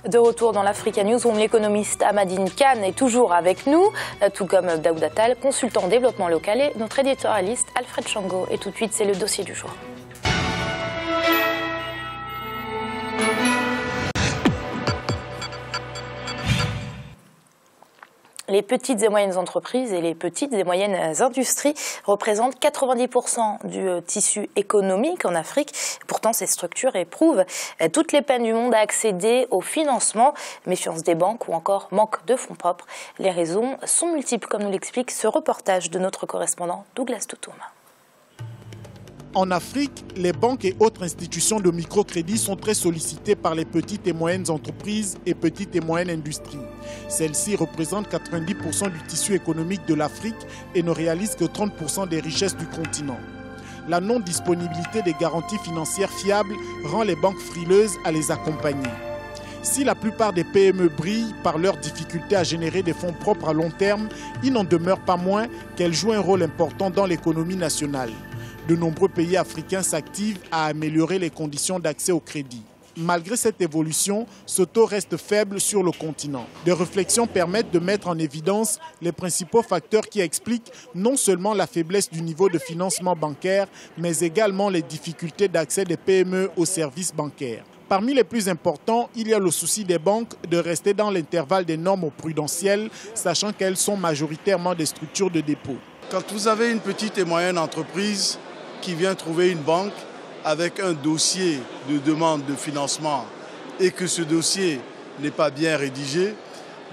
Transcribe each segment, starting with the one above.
De retour dans l'Africa News, où l'économiste Amadine Khan est toujours avec nous, tout comme Daoud Attal, consultant en développement local, et notre éditorialiste Alfred Chango. Et tout de suite, c'est le dossier du jour. Les petites et moyennes entreprises et les petites et moyennes industries représentent 90% du tissu économique en Afrique. Pourtant, ces structures éprouvent toutes les peines du monde à accéder au financement, méfiance des banques ou encore manque de fonds propres. Les raisons sont multiples, comme nous l'explique ce reportage de notre correspondant Douglas Toutoum. En Afrique, les banques et autres institutions de microcrédit sont très sollicitées par les petites et moyennes entreprises et petites et moyennes industries. Celles-ci représentent 90% du tissu économique de l'Afrique et ne réalisent que 30% des richesses du continent. La non-disponibilité des garanties financières fiables rend les banques frileuses à les accompagner. Si la plupart des PME brillent par leur difficulté à générer des fonds propres à long terme, il n'en demeure pas moins qu'elles jouent un rôle important dans l'économie nationale. De nombreux pays africains s'activent à améliorer les conditions d'accès au crédit. Malgré cette évolution, ce taux reste faible sur le continent. Des réflexions permettent de mettre en évidence les principaux facteurs qui expliquent non seulement la faiblesse du niveau de financement bancaire, mais également les difficultés d'accès des PME aux services bancaires. Parmi les plus importants, il y a le souci des banques de rester dans l'intervalle des normes prudentielles, sachant qu'elles sont majoritairement des structures de dépôt. Quand vous avez une petite et moyenne entreprise qui vient trouver une banque avec un dossier de demande de financement et que ce dossier n'est pas bien rédigé,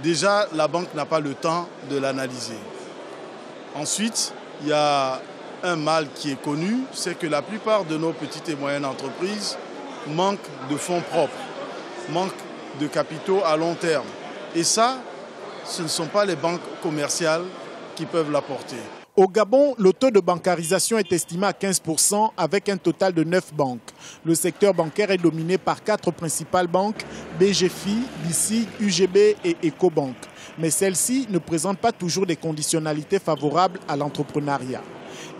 déjà la banque n'a pas le temps de l'analyser. Ensuite, il y a un mal qui est connu, c'est que la plupart de nos petites et moyennes entreprises manquent de fonds propres, manquent de capitaux à long terme. Et ça, ce ne sont pas les banques commerciales qui peuvent l'apporter. Au Gabon, le taux de bancarisation est estimé à 15% avec un total de 9 banques. Le secteur bancaire est dominé par 4 principales banques, BGFI, BICIG, UGB et Ecobank. Mais celles-ci ne présentent pas toujours des conditionnalités favorables à l'entrepreneuriat.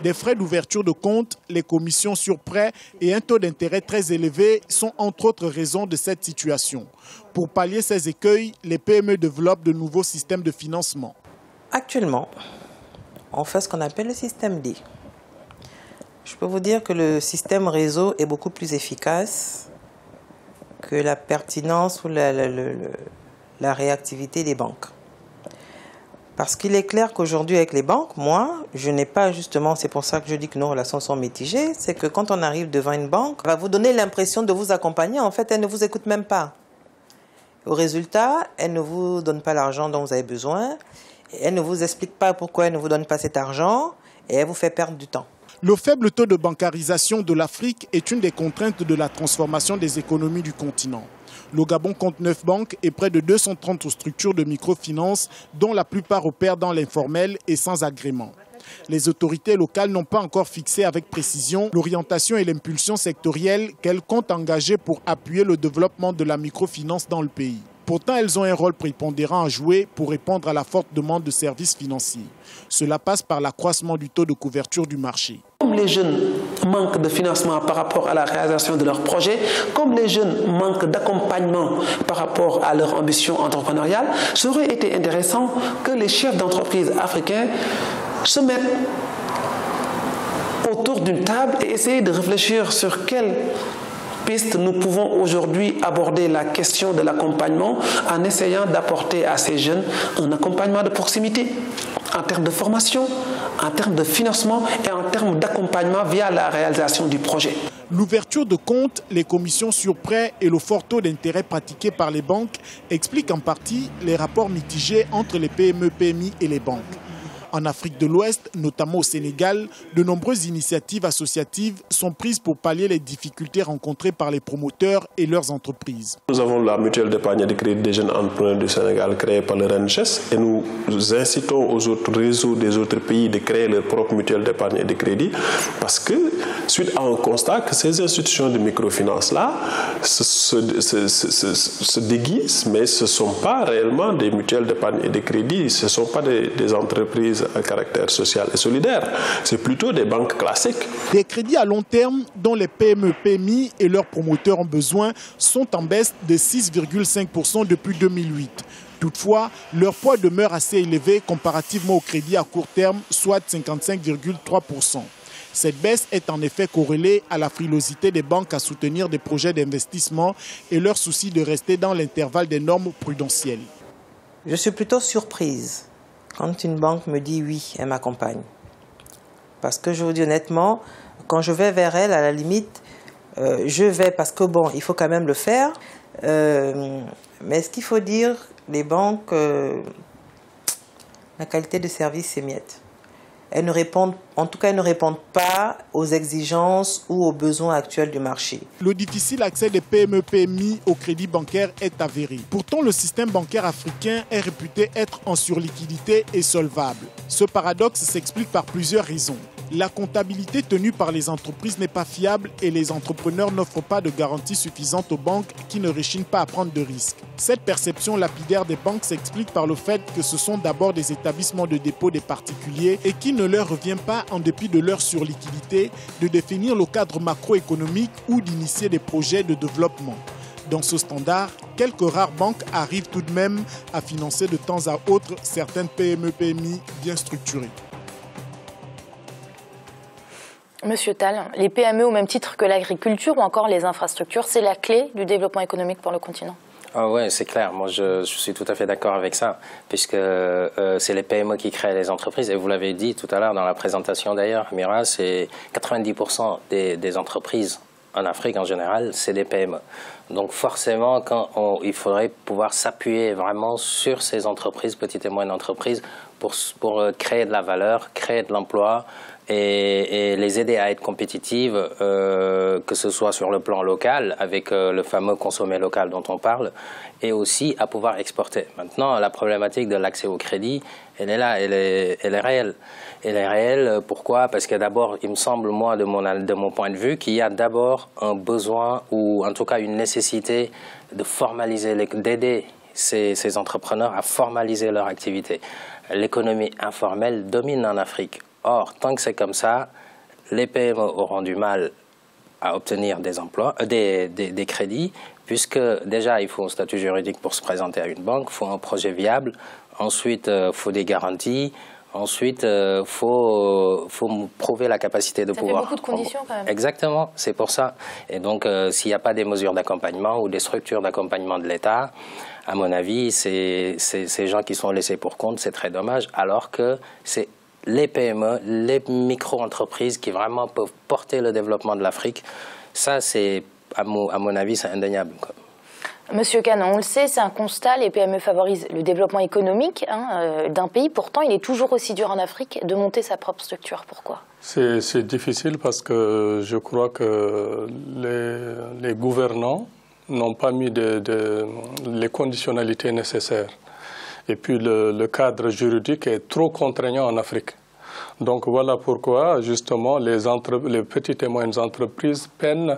Des frais d'ouverture de compte, les commissions sur prêt et un taux d'intérêt très élevé sont entre autres raisons de cette situation. Pour pallier ces écueils, les PME développent de nouveaux systèmes de financement. Actuellement, on fait ce qu'on appelle le système D. Je peux vous dire que le système réseau est beaucoup plus efficace que la pertinence ou la réactivité des banques. Parce qu'il est clair qu'aujourd'hui avec les banques, moi, je n'ai pas justement, c'est pour ça que je dis que nos relations sont mitigées, c'est que quand on arrive devant une banque, elle va vous donner l'impression de vous accompagner, en fait elle ne vous écoute même pas. Au résultat, elle ne vous donne pas l'argent dont vous avez besoin, elle ne vous explique pas pourquoi elle ne vous donne pas cet argent et elle vous fait perdre du temps. Le faible taux de bancarisation de l'Afrique est une des contraintes de la transformation des économies du continent. Le Gabon compte 9 banques et près de 230 structures de microfinance, dont la plupart opèrent dans l'informel et sans agrément. Les autorités locales n'ont pas encore fixé avec précision l'orientation et l'impulsion sectorielle qu'elles comptent engager pour appuyer le développement de la microfinance dans le pays. Pourtant, elles ont un rôle prépondérant à jouer pour répondre à la forte demande de services financiers. Cela passe par l'accroissement du taux de couverture du marché. Comme les jeunes manquent de financement par rapport à la réalisation de leurs projets, comme les jeunes manquent d'accompagnement par rapport à leur ambition entrepreneuriale, ça aurait été intéressant que les chefs d'entreprise africains se mettent autour d'une table et essayent de réfléchir sur quelle piste nous pouvons aujourd'hui aborder la question de l'accompagnement en essayant d'apporter à ces jeunes un accompagnement de proximité en termes de formation, en termes de financement et en termes d'accompagnement via la réalisation du projet. L'ouverture de comptes, les commissions sur prêt et le fort taux d'intérêt pratiqué par les banques expliquent en partie les rapports mitigés entre les PME, PMI et les banques. En Afrique de l'Ouest, notamment au Sénégal, de nombreuses initiatives associatives sont prises pour pallier les difficultés rencontrées par les promoteurs et leurs entreprises. Nous avons la mutuelle d'épargne et de crédit des jeunes entrepreneurs du Sénégal créée par le RENCHES et nous incitons aux autres réseaux des autres pays de créer leur propre mutuelle d'épargne et de crédit parce que, suite à un constat que ces institutions de microfinance-là se déguisent, mais ce ne sont pas réellement des mutuelles d'épargne et de crédit, ce ne sont pas des entreprises entreprises à caractère social et solidaire. C'est plutôt des banques classiques. Des crédits à long terme dont les PME, PMI et leurs promoteurs ont besoin sont en baisse de 6,5% depuis 2008. Toutefois, leur poids demeure assez élevé comparativement au crédit à court terme, soit 55,3%. Cette baisse est en effet corrélée à la frilosité des banques à soutenir des projets d'investissement et leur souci de rester dans l'intervalle des normes prudentielles. Je suis plutôt surprise quand une banque me dit oui, elle m'accompagne. Parce que je vous dis honnêtement, quand je vais vers elle, à la limite, je vais parce que bon, il faut quand même le faire. Mais ce qu'il faut dire, les banques, la qualité de service s'émiette. Elles ne répondent, en tout cas, elles ne répondent pas aux exigences ou aux besoins actuels du marché. Le difficile accès des PME-PMI au crédit bancaire est avéré. Pourtant, le système bancaire africain est réputé être en surliquidité et solvable. Ce paradoxe s'explique par plusieurs raisons. La comptabilité tenue par les entreprises n'est pas fiable et les entrepreneurs n'offrent pas de garanties suffisantes aux banques qui ne rechignent pas à prendre de risques. Cette perception lapidaire des banques s'explique par le fait que ce sont d'abord des établissements de dépôt des particuliers et qu'il ne leur revient pas, en dépit de leur surliquidité, de définir le cadre macroéconomique ou d'initier des projets de développement. Dans ce standard, quelques rares banques arrivent tout de même à financer de temps à autre certaines PME-PMI bien structurées. Monsieur Tal, les PME au même titre que l'agriculture ou encore les infrastructures, c'est la clé du développement économique pour le continent. Ah oui, c'est clair. Moi, je suis tout à fait d'accord avec ça, puisque c'est les PME qui créent les entreprises. Et vous l'avez dit tout à l'heure dans la présentation d'ailleurs, Mira, c'est 90% des entreprises en Afrique en général, c'est des PME. Donc forcément, il faudrait pouvoir s'appuyer vraiment sur ces entreprises, petites et moyennes entreprises, pour créer de la valeur, créer de l'emploi, et les aider à être compétitives, que ce soit sur le plan local, avec le fameux consommer local dont on parle, et aussi à pouvoir exporter. Maintenant, la problématique de l'accès au crédit, elle est là, elle est réelle. Elle est réelle, pourquoi? Parce que d'abord, il me semble, moi, de mon point de vue, qu'il y a d'abord un besoin, ou en tout cas une nécessité de formaliser, d'aider ces entrepreneurs à formaliser leur activité. L'économie informelle domine en Afrique. Or, tant que c'est comme ça, les PME auront du mal à obtenir des crédits, puisque déjà, il faut un statut juridique pour se présenter à une banque, il faut un projet viable, ensuite, il faut des garanties, ensuite, il faut prouver la capacité de pouvoir... Ça fait beaucoup de conditions quand même. Exactement, c'est pour ça. Et donc, s'il n'y a pas des mesures d'accompagnement ou des structures d'accompagnement de l'État, à mon avis, ces gens qui sont laissés pour compte, c'est très dommage, alors que c'est les PME, les micro-entreprises qui vraiment peuvent porter le développement de l'Afrique. Ça, c'est, à mon avis, c'est indéniable. Monsieur Canon, on le sait, c'est un constat, les PME favorisent le développement économique d'un pays. Pourtant, il est toujours aussi dur en Afrique de monter sa propre structure. Pourquoi? C'est difficile parce que je crois que les gouvernants n'ont pas mis les conditionnalités nécessaires. Et puis le cadre juridique est trop contraignant en Afrique. Donc voilà pourquoi justement les petites et moyennes entreprises peinent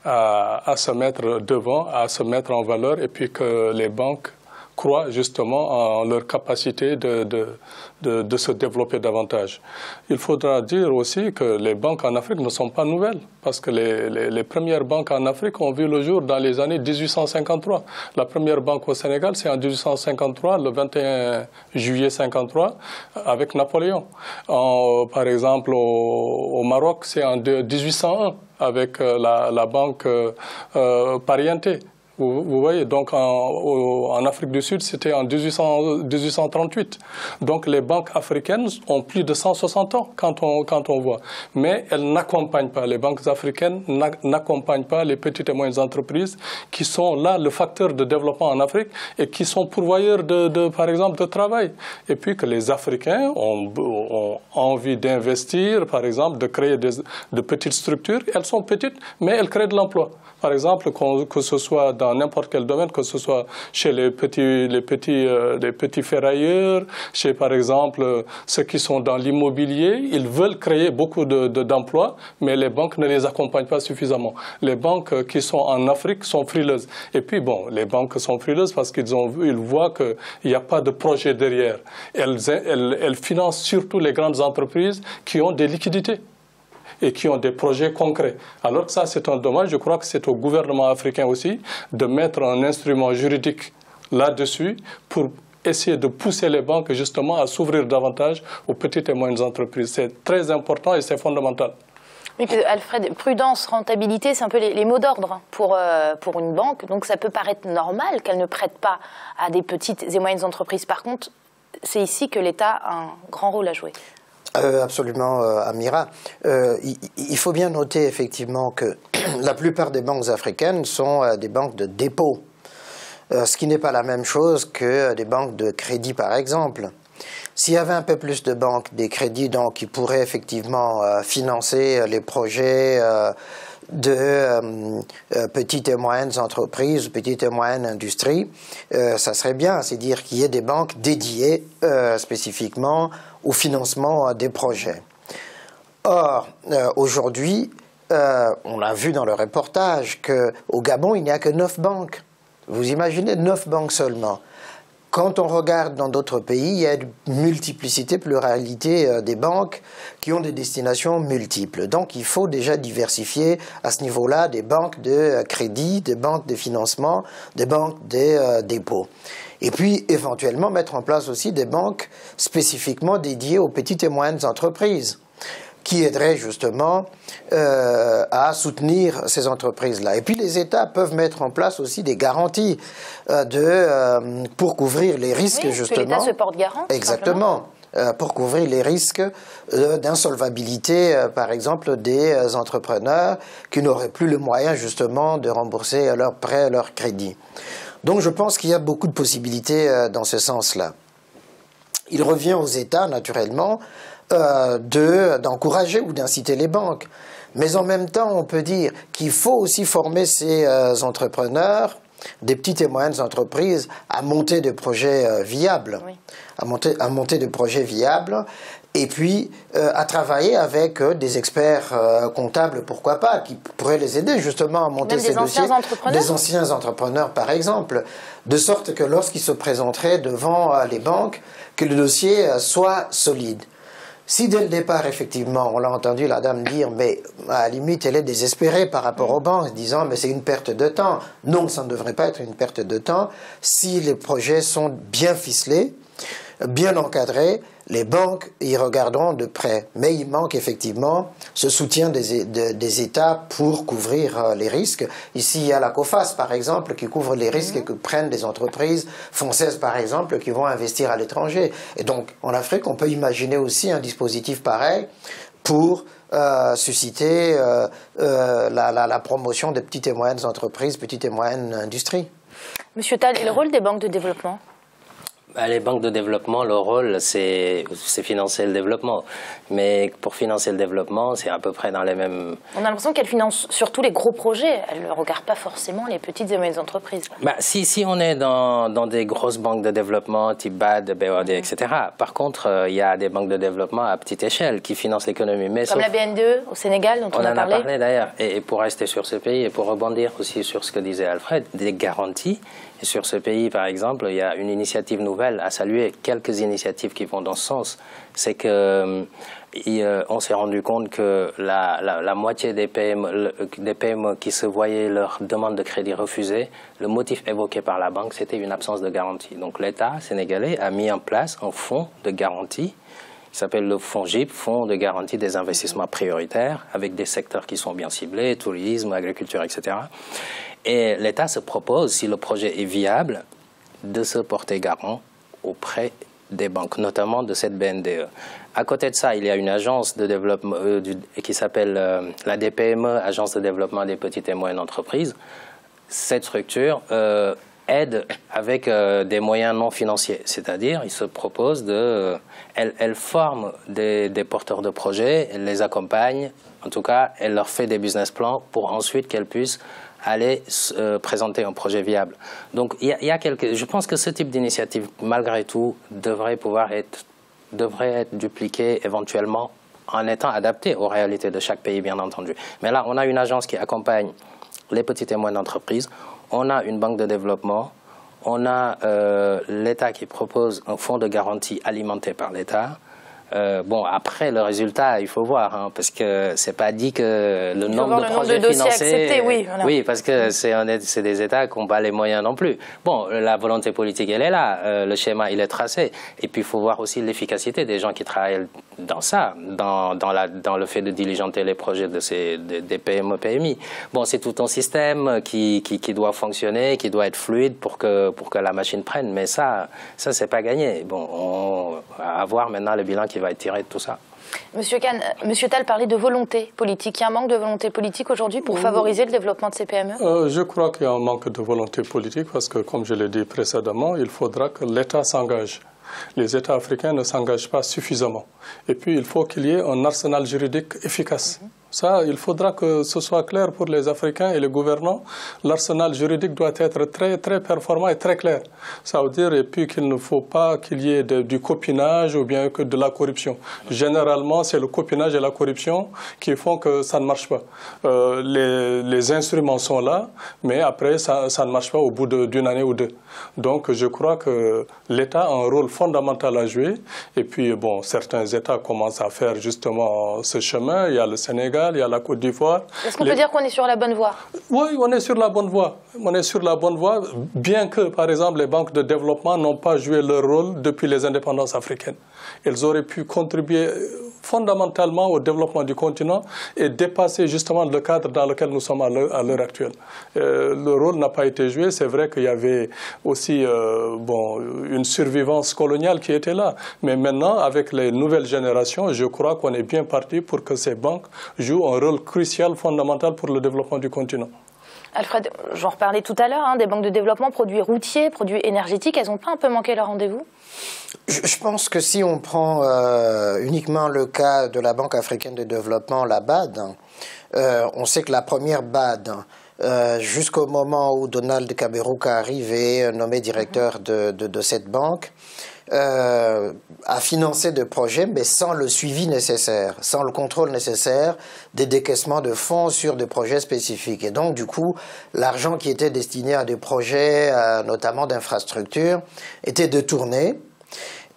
à se mettre devant, à se mettre en valeur, et puis que les banques croient justement en leur capacité de se développer davantage. Il faudra dire aussi que les banques en Afrique ne sont pas nouvelles, parce que les premières banques en Afrique ont vu le jour dans les années 1853. La première banque au Sénégal, c'est en 1853, le 21 juillet 1953, avec Napoléon. Par exemple, au Maroc, c'est en 1801, avec la banque Pariente. Vous voyez, donc en Afrique du Sud, c'était en 1838. Donc les banques africaines ont plus de 160 ans quand on voit. Mais elles n'accompagnent pas, les banques africaines n'accompagnent pas les petites et moyennes entreprises qui sont là le facteur de développement en Afrique et qui sont pourvoyeurs par exemple, de travail. Et puis que les Africains ont envie d'investir, par exemple, de créer de petites structures. Elles sont petites, mais elles créent de l'emploi. Par exemple, que ce soit dans dans n'importe quel domaine, que ce soit chez les petits ferrailleurs, chez par exemple ceux qui sont dans l'immobilier. Ils veulent créer beaucoup d'emplois, mais les banques ne les accompagnent pas suffisamment. Les banques qui sont en Afrique sont frileuses. Et puis bon, les banques sont frileuses parce qu'ils voient qu'il n'y a pas de projet derrière. Elles financent surtout les grandes entreprises qui ont des liquidités et qui ont des projets concrets. Alors que ça, c'est un dommage. Je crois que c'est au gouvernement africain aussi de mettre un instrument juridique là-dessus pour essayer de pousser les banques justement à s'ouvrir davantage aux petites et moyennes entreprises. C'est très important et c'est fondamental. Oui, Alfred, prudence, rentabilité, c'est un peu les mots d'ordre pour une banque. Donc ça peut paraître normal qu'elle ne prête pas à des petites et moyennes entreprises. Par contre, c'est ici que l'État a un grand rôle à jouer. Absolument, Amira. Il faut bien noter effectivement que la plupart des banques africaines sont des banques de dépôt, ce qui n'est pas la même chose que des banques de crédit, par exemple. S'il y avait un peu plus de banques, des crédits donc, qui pourraient effectivement financer les projets de petites et moyennes entreprises, petites et moyennes industries, ça serait bien, c'est-à-dire qu'il y ait des banques dédiées spécifiquement au financement des projets. Or, aujourd'hui, on a vu dans le reportage qu'au Gabon, il n'y a que 9 banques. Vous imaginez 9 banques seulement. Quand on regarde dans d'autres pays, il y a une multiplicité, pluralité des banques qui ont des destinations multiples. Donc il faut déjà diversifier à ce niveau-là des banques de crédit, des banques de financement, des banques de dépôt. Et puis éventuellement mettre en place aussi des banques spécifiquement dédiées aux petites et moyennes entreprises, qui aiderait justement à soutenir ces entreprises-là. Et puis les États peuvent mettre en place aussi des garanties pour couvrir les risques, oui, justement. Que l'État se porte garant. Exactement. Pour couvrir les risques d'insolvabilité, par exemple, des entrepreneurs qui n'auraient plus le moyen justement de rembourser leurs prêts, leurs crédits. Donc je pense qu'il y a beaucoup de possibilités dans ce sens-là. Il revient aux États, naturellement, d'encourager ou d'inciter les banques. Mais en même temps, on peut dire qu'il faut aussi former ces entrepreneurs, des petites et moyennes entreprises, à monter des projets viables, oui. à monter des projets viables, et puis à travailler avec des experts comptables, pourquoi pas, qui pourraient les aider justement à monter ces dossiers. Des anciens entrepreneurs, par exemple, de sorte que lorsqu'ils se présenteraient devant les banques, que le dossier soit solide. Si dès le départ, effectivement, on l'a entendu la dame dire, mais à la limite, elle est désespérée par rapport aux banques, disant, mais c'est une perte de temps. Non, ça ne devrait pas être une perte de temps. Si les projets sont bien ficelés, bien encadrés, les banques y regarderont de près. Mais il manque effectivement ce soutien des États pour couvrir les risques. Ici, il y a la COFAS, par exemple, qui couvre les risques que prennent des entreprises françaises, par exemple, qui vont investir à l'étranger. Et donc, en Afrique, on peut imaginer aussi un dispositif pareil pour susciter la promotion des petites et moyennes entreprises, petites et moyennes industries. Monsieur Tal, et le rôle des banques de développement ? Les banques de développement, leur rôle, c'est financer le développement. Mais pour financer le développement, c'est à peu près dans les mêmes... On a l'impression qu'elles financent surtout les gros projets. Elles ne regardent pas forcément les petites et moyennes entreprises. Si on est dans des grosses banques de développement, type BAD, BOD, etc. Par contre, il y a des banques de développement à petite échelle qui financent l'économie. Comme la BNDE au Sénégal, dont on a parlé. On en a parlé d'ailleurs. Et pour rester sur ce pays, et pour rebondir aussi sur ce que disait Alfred, des garanties. Et sur ce pays, par exemple, il y a une initiative nouvelle à saluer, quelques initiatives qui vont dans ce sens. C'est que on s'est rendu compte que la moitié des PME qui se voyaient leur demande de crédit refusée, le motif évoqué par la banque, c'était une absence de garantie. Donc l'État sénégalais a mis en place un fonds de garantie qui s'appelle le fonds GIP, Fonds de garantie des investissements prioritaires, avec des secteurs qui sont bien ciblés, tourisme, agriculture, etc. Et l'État se propose, si le projet est viable, de se porter garant auprès des banques, notamment de cette BNDE. À côté de ça, il y a une agence de développement qui s'appelle la DPME, Agence de développement des petites et moyennes entreprises. Cette structure aide avec des moyens non financiers, c'est-à-dire il se propose elle forme des porteurs de projets, elle les accompagne, en tout cas elle leur fait des business plans pour ensuite qu'elles puissent aller présenter un projet viable. Donc je pense que ce type d'initiative, malgré tout, devrait être dupliqué éventuellement en étant adapté aux réalités de chaque pays, bien entendu. Mais là, on a une agence qui accompagne les petites et moyennes entreprises, on a une banque de développement, on a l'État qui propose un fonds de garantie alimenté par l'État. Bon, après, le résultat, il faut voir, hein, parce que c'est pas dit que le nombre de projets financés... oui, voilà. Oui, parce que c'est des États qui n'ont pas les moyens non plus. Bon, la volonté politique, elle est là, le schéma, il est tracé. Et puis, il faut voir aussi l'efficacité des gens qui travaillent dans ça, dans le fait de diligenter les projets des PME, PMI. Bon, c'est tout un système qui doit fonctionner, qui doit être fluide pour que la machine prenne. Mais ça c'est pas gagné. Bon, on va voir maintenant le bilan qui va être tiré de tout ça. Monsieur Khan, Monsieur Tall parlait de volonté politique. Il y a un manque de volonté politique aujourd'hui pour favoriser le développement de ces PME? Je crois qu'il y a un manque de volonté politique parce que, comme je l'ai dit précédemment, il faudra que l'État s'engage. Les États africains ne s'engagent pas suffisamment. Et puis, il faut qu'il y ait un arsenal juridique efficace. Ça, il faudra que ce soit clair pour les Africains et les gouvernants. L'arsenal juridique doit être très, très performant et très clair. Ça veut dire, et puis, qu'il ne faut pas qu'il y ait du copinage ou bien que de la corruption. Généralement, c'est le copinage et la corruption qui font que ça ne marche pas. Les instruments sont là, mais après, ça ne marche pas au bout d'une année ou deux. Donc, je crois que l'État a un rôle fondamental à jouer. Et puis, bon, certains États commencent à faire justement ce chemin. Il y a le Sénégal, il y a la Côte d'Ivoire. Est-ce qu'on peut dire qu'on est sur la bonne voie? Oui, on est sur la bonne voie. On est sur la bonne voie, bien que, par exemple, les banques de développement n'ont pas joué leur rôle depuis les indépendances africaines. Elles auraient pu contribuer fondamentalement au développement du continent et dépasser justement le cadre dans lequel nous sommes à l'heure actuelle. Le rôle n'a pas été joué. C'est vrai qu'il y avait aussi une survivance coloniale qui était là. Mais maintenant, avec les nouvelles générations, je crois qu'on est bien parti pour que ces banques jouent un rôle crucial, fondamental pour le développement du continent. Alfred, j'en reparlais tout à l'heure, hein, des banques de développement, produits routiers, produits énergétiques, elles n'ont pas un peu manqué leur rendez-vous? Je pense que si on prend uniquement le cas de la Banque africaine de développement, la BAD, on sait que la première BAD, jusqu'au moment où Donald Kaberuka arrivé, nommé directeur de cette banque, a financé des projets, mais sans le suivi nécessaire, sans le contrôle nécessaire des décaissements de fonds sur des projets spécifiques. Et donc, du coup, l'argent qui était destiné à des projets, notamment d'infrastructures, était détourné.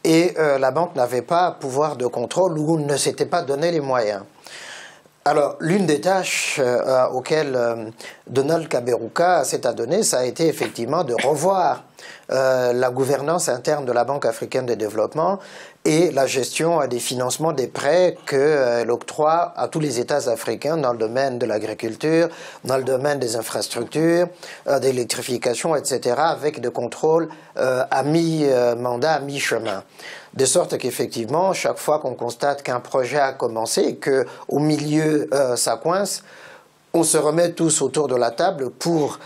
Et la banque n'avait pas pouvoir de contrôle ou ne s'était pas donné les moyens. Alors, l'une des tâches auxquelles Donald Kaberuka s'est adonné, ça a été effectivement de revoir la gouvernance interne de la Banque africaine de développement et la gestion des financements des prêts qu'elle octroie à tous les États africains dans le domaine de l'agriculture, dans le domaine des infrastructures, d'électrification, etc., avec des contrôles à mi-mandat, à mi-chemin. De sorte qu'effectivement, chaque fois qu'on constate qu'un projet a commencé et qu'au milieu ça coince, on se remet tous autour de la table pour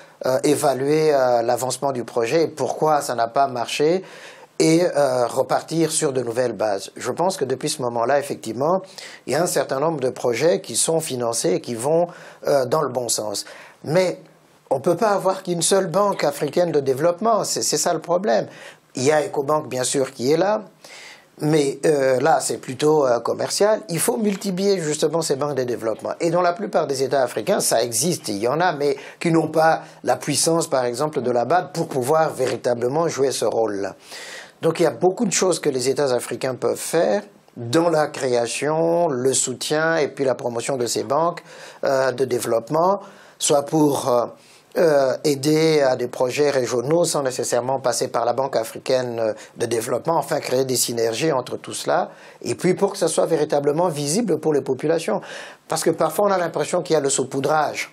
évaluer l'avancement du projet et pourquoi ça n'a pas marché et repartir sur de nouvelles bases. Je pense que depuis ce moment-là, effectivement, il y a un certain nombre de projets qui sont financés et qui vont dans le bon sens. Mais on ne peut pas avoir qu'une seule banque africaine de développement, c'est ça le problème. Il y a Ecobank, bien sûr, qui est là, mais là, c'est plutôt commercial. Il faut multiplier justement ces banques de développement. Et dans la plupart des États africains, ça existe. Il y en a, mais qui n'ont pas la puissance, par exemple, de la BAD pour pouvoir véritablement jouer ce rôle-là. Donc il y a beaucoup de choses que les États africains peuvent faire dans la création, le soutien et puis la promotion de ces banques de développement, soit pour aider à des projets régionaux sans nécessairement passer par la Banque africaine de développement, enfin créer des synergies entre tout cela, et puis pour que ça soit véritablement visible pour les populations. Parce que parfois on a l'impression qu'il y a le saupoudrage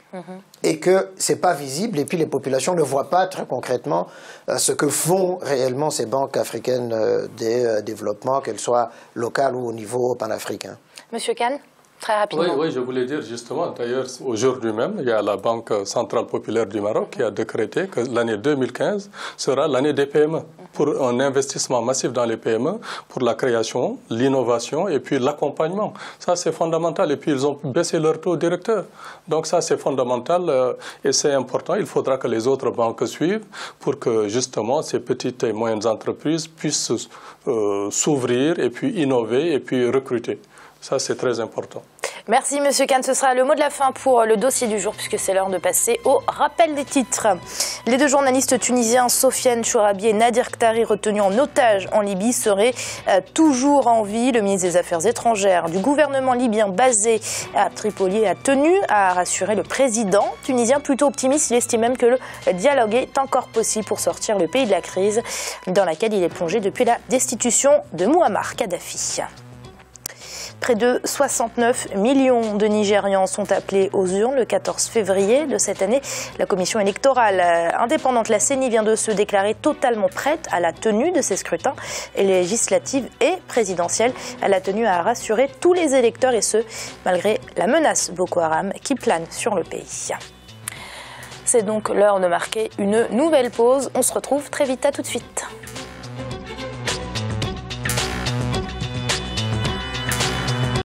et que c'est pas visible, et puis les populations ne voient pas très concrètement ce que font réellement ces banques africaines des développements, qu'elles soient locales ou au niveau panafricain. Monsieur Khan ? très rapidement. Oui, je voulais dire justement, d'ailleurs, aujourd'hui même, il y a la Banque centrale populaire du Maroc qui a décrété que l'année 2015 sera l'année des PME, pour un investissement massif dans les PME, pour la création, l'innovation et puis l'accompagnement. Ça, c'est fondamental. Et puis, ils ont baissé leur taux directeur. Donc ça, c'est fondamental et c'est important. Il faudra que les autres banques suivent pour que justement ces petites et moyennes entreprises puissent s'ouvrir et puis innover et puis recruter. Ça, c'est très important. Merci Monsieur Khan, ce sera le mot de la fin pour le dossier du jour puisque c'est l'heure de passer au rappel des titres. Les deux journalistes tunisiens Sofiane Chourabi et Nadir Ktari retenus en otage en Libye seraient toujours en vie. Le ministre des Affaires étrangères du gouvernement libyen basé à Tripoli a tenu à rassurer le président tunisien plutôt optimiste. Il estime même que le dialogue est encore possible pour sortir le pays de la crise dans laquelle il est plongé depuis la destitution de Mouammar Kadhafi. Près de 69 millions de Nigérians sont appelés aux urnes le 14 février de cette année. La commission électorale indépendante, la CENI, vient de se déclarer totalement prête à la tenue de ces scrutins législatifs et présidentiels. Elle a tenu à rassurer tous les électeurs et ce, malgré la menace Boko Haram qui plane sur le pays. C'est donc l'heure de marquer une nouvelle pause. On se retrouve très vite, à tout de suite.